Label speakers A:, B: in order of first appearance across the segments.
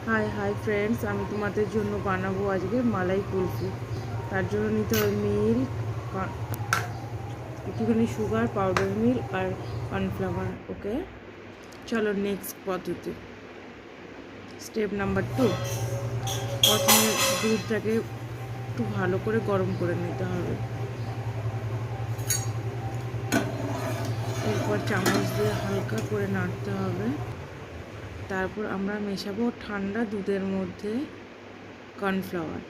A: High hi friends, আমি তোমাদের জন্য বানাবো আজকে মালাই কুলফি। তার জন্য নিতে হবে মিল্ক, একটুখানি সুগার, পাউডার মিল্ক আর কর্নফ্লাওয়ার। ওকে, চলো নেক্সট পদ্ধতি। স্টেপ নাম্বার 2, প্রথমে দুধটাকে একটু ভালো করে গরম করে নিতে হবে। এরপর চামচ দিয়ে হালকা করে নাড়তে হবে। তারপর আমরা মেশাবো ঠান্ডা দুধের মধ্যে কর্নফ্লাওয়ার।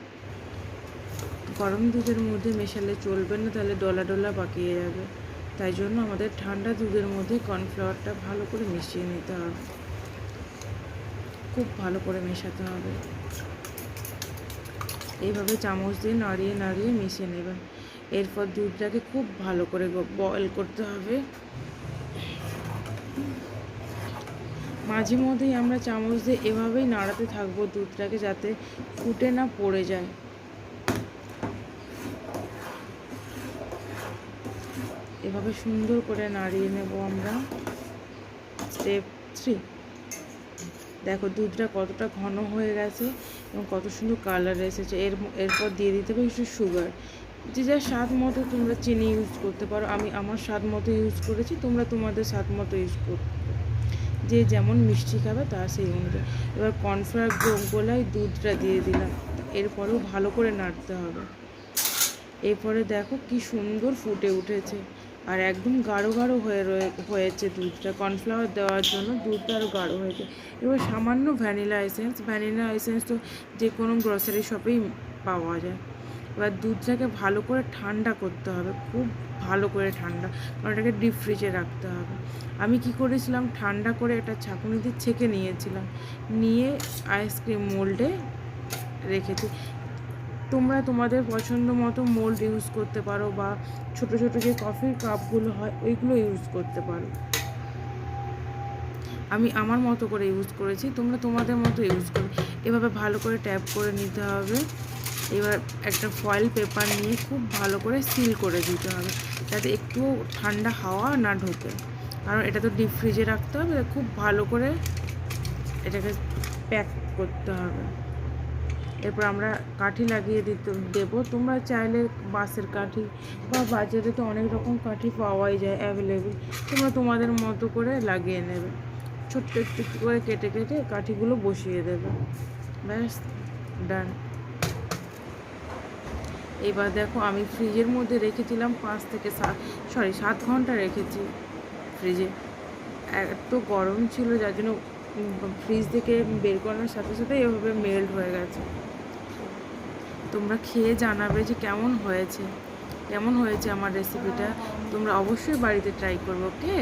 A: গরম দুধের মধ্যে মেশালে চলবে না, তাহলে ডলা ডলা পাকিয়ে যাবে। তাই জন্য আমাদের ঠান্ডা দুধের মধ্যে কর্নফ্লাওয়ারটা ভালো করে মিশিয়ে নিতে হবে, খুব ভালো করে মেশাতে হবে। এইভাবে চামচ দিয়ে নাড়িয়ে নাড়িয়ে মিশিয়ে নেবেন। এরপর দুধটাকে খুব ভালো করে বয়েল করতে হবে। মাঝে মধ্যেই আমরা চামচ দিয়ে এভাবেই নাড়াতে থাকবো দুধটাকে, যাতে ফুটে না পড়ে যায়। এভাবে সুন্দর করে নাড়িয়ে নেব আমরা। স্টেপ 3, দেখো দুধটা কতটা ঘন হয়ে গেছে এবং কত সুন্দর কালার এসেছে। এরপর দিয়ে দিতে হবে একটু সুগার। যে যার স্বাদ মতো তোমরা চিনি ইউজ করতে পারো। আমি আমার স্বাদ মতো ইউজ করেছি, তোমরা তোমাদের স্বাদ মতো ইউজ করতে পারো। যে যেমন মিষ্টি খাবে তার সেই অনুযায়ী। এবার কর্নফ্লাওয়ার গোলায় দুধটা দিয়ে দিলাম। এরপরেও ভালো করে নাড়তে হবে। এরপরে দেখো কি সুন্দর ফুটে উঠেছে আর একদম গাঢ় গাঢ় হয়েছে দুধটা। কর্নফ্লাওয়ার দেওয়ার জন্য দুধটা আরও গাঢ় হয়েছে। এবার সামান্য ভ্যানিলা এসেন্স তো যে কোনো গ্রসারি শপেই পাওয়া যায়। এবার দুধটাকে ভালো করে ঠান্ডা করতে হবে, খুব ভালো করে ঠান্ডা, কারণ এটাকে ডিপ ফ্রিজে রাখতে হবে। আমি কি করেছিলাম, ঠান্ডা করে এটা ছাঁকুনিতে ছেঁকে নিয়েছিলাম, নিয়ে আইসক্রিম মোল্ডে রেখেছি। তোমরা তোমাদের পছন্দ মতো মোল্ড ইউজ করতে পারো, বা ছোট ছোট যে কফির কাপগুলো হয় ওইগুলো ইউজ করতে পারো। আমি আমার মতো করে ইউজ করেছি, তোমরা তোমাদের মতো ইউজ করো। এভাবে ভালো করে ট্যাপ করে নিতে হবে। এবার একটা ফয়েল পেপার নিয়ে খুব ভালো করে সিল করে দিতে হবে, যাতে একটু ঠান্ডা হাওয়া না ঢোকে, কারণ এটা তো ডিপ ফ্রিজে রাখতে হবে। খুব ভালো করে এটাকে প্যাক করতে হবে। এরপর আমরা কাঠি লাগিয়ে দেবো। তোমরা চাইলে বাঁশের কাঠি, বা বাজারে তো অনেক রকম কাঠি পাওয়াই যায় অ্যাভেলেবেল, তোমরা তোমাদের মতো করে লাগিয়ে নেবে। ছোট্ট একটু করে কেটে কেটে কাঠিগুলো বসিয়ে দেবে। ব্যাস, ডান। এবার দেখো, আমি ফ্রিজের মধ্যে রেখেছিলাম 7 ঘন্টা রেখেছি ফ্রিজে। এত গরম ছিল যার জন্য ফ্রিজ থেকে বের করানোর সাথে সাথে এভাবে মেল্ট হয়ে গেছে। তোমরা খেয়ে জানাবে যে কেমন হয়েছে আমার রেসিপিটা। তোমরা অবশ্যই বাড়িতে ট্রাই করবে। ওকে।